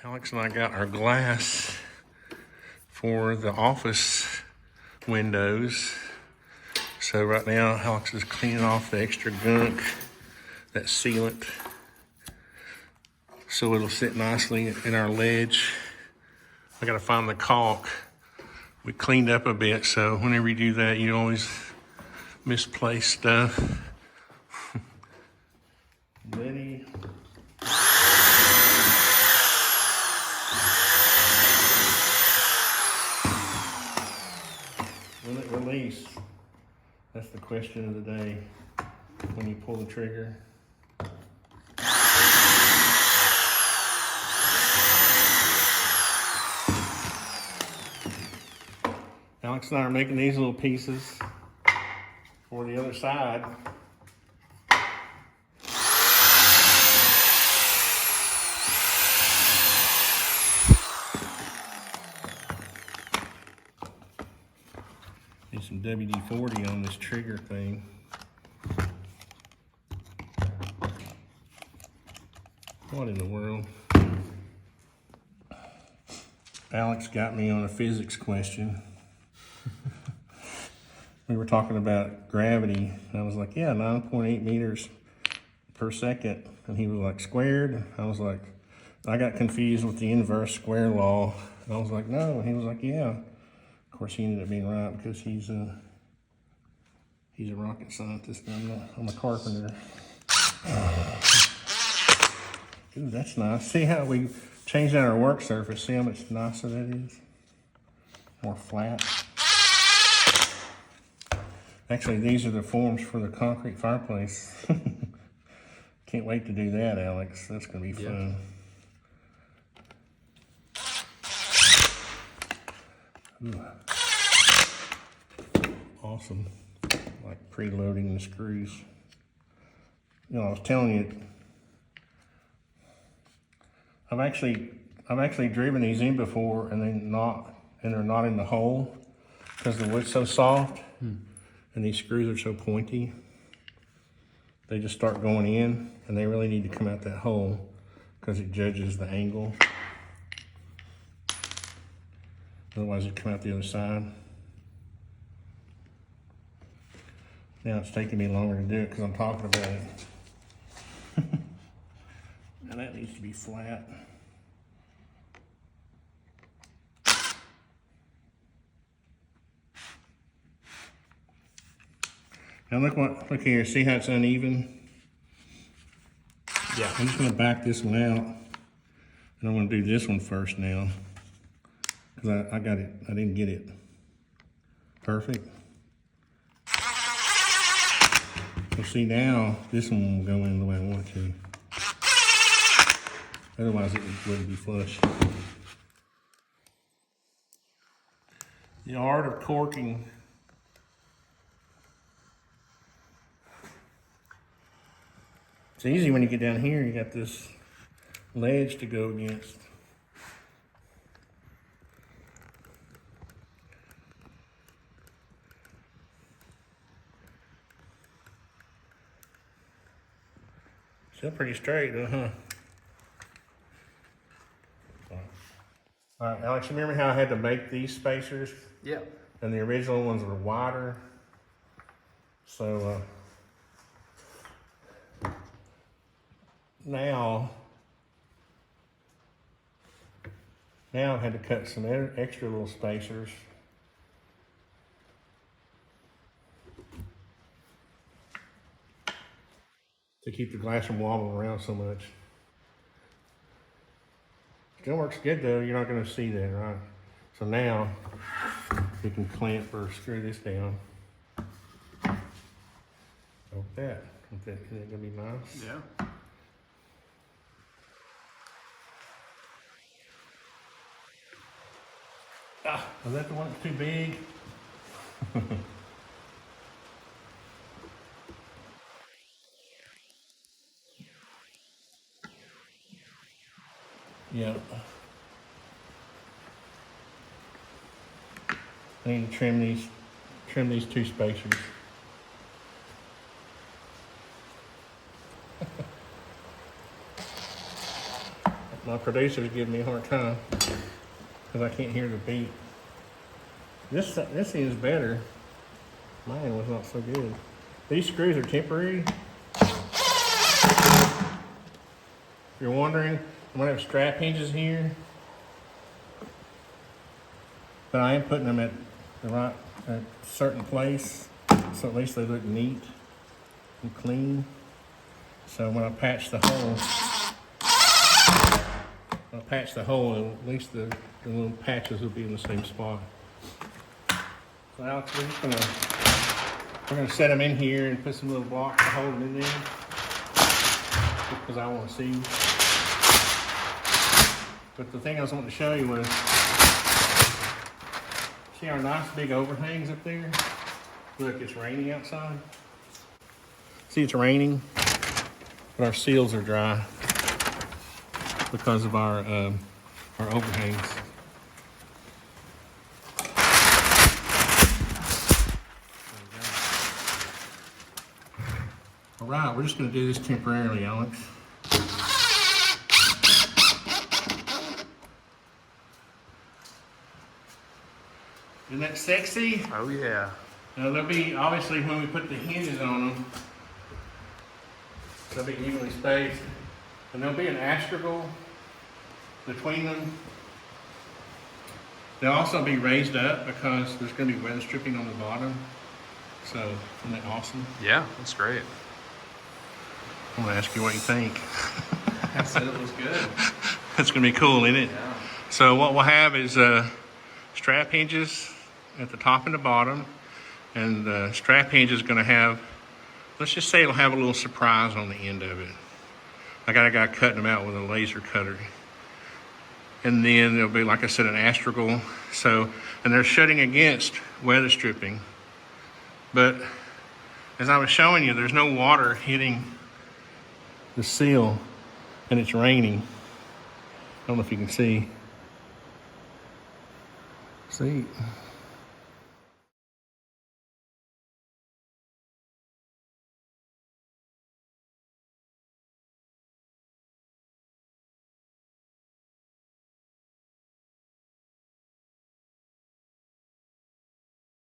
Alex and I got our glass for the office windows. So right now, Alex is cleaning off the extra gunk, that sealant, so it'll sit nicely in our ledge. I gotta find the caulk. We cleaned up a bit, so whenever you do that, you always misplace stuff. Ready. Will it release? That's the question of the day when you pull the trigger. Alex and I are making these little pieces for the other side. Need some WD-40 on this trigger thing. What in the world? Alex got me on a physics question. We were talking about gravity. I was like, yeah, 9.8 meters per second. And he was like, squared? I was like, I got confused with the inverse square law. And I was like, no. And he was like, yeah. Of course, he ended up being right because he's a rocket scientist. And I'm a carpenter. Ooh, that's nice. See how we changed out our work surface? See how much nicer that is? More flat. Actually, these are the forms for the concrete fireplace. Can't wait to do that, Alex. That's gonna be fun. Ooh. Awesome. Like preloading the screws. You know, I was telling you, I've actually driven these in before and they're not in the hole because the wood's so soft. And these screws are so pointy, they just start going in, and they really need to come out that hole because it judges the angle. Otherwise, it come out the other side. Now it's taking me longer to do it because I'm talking about it. Now that needs to be flat. Now look here, see how it's uneven? Yeah. I'm just gonna back this one out, and I'm gonna do this one first now, because I got it, I didn't get it perfect. So see now, this one won't go in the way I want it to. Otherwise it wouldn't be flush. The art of corking. It's easy when you get down here, you got this ledge to go against. Still pretty straight though, huh? All right, Alex, you remember how I had to make these spacers? Yeah. And the original ones were wider. So, now I've had to cut some extra little spacers. To keep the glass from wobbling around so much. Still works good though, you're not gonna see that, right? So now, we can clamp or screw this down. Like that. Isn't that gonna be nice? Yeah. Was that the one that's too big? Yeah. I need to trim these two spacers. My producer's giving me a hard time because I can't hear the beat. This is better. Mine was not so good. These screws are temporary. If you're wondering, I'm gonna have strap hinges here, but I am putting them at the right, at a certain place, so at least they look neat and clean. So when I patch the hole, at least the little patches will be in the same spot. So Alex, we're gonna set them in here and put some little blocks to hold them in there, because I want to see. But the thing I was wanting to show you was, see our nice big overhangs up there? Look, it's raining outside. See, it's raining, but our seals are dry because of our overhangs. All right, we're just going to do this temporarily, Alex. Isn't that sexy? Oh yeah. Now they'll be, obviously when we put the hinges on them, they'll be evenly spaced. And there'll be an astragal between them. They'll also be raised up because there's going to be weather stripping on the bottom. So, isn't that awesome? Yeah, that's great. I'm going to ask you what you think. I said it was good. That's going to be cool, isn't it? Yeah. So what we'll have is strap hinges at the top and the bottom. And the strap hinge is going to have, let's just say it'll have a little surprise on the end of it. I got a guy cutting them out with a laser cutter. And then there'll be, like I said, an astragal. So, and they're shutting against weather stripping. But as I was showing you, there's no water hitting the seal, and it's raining. I don't know if you can see. See?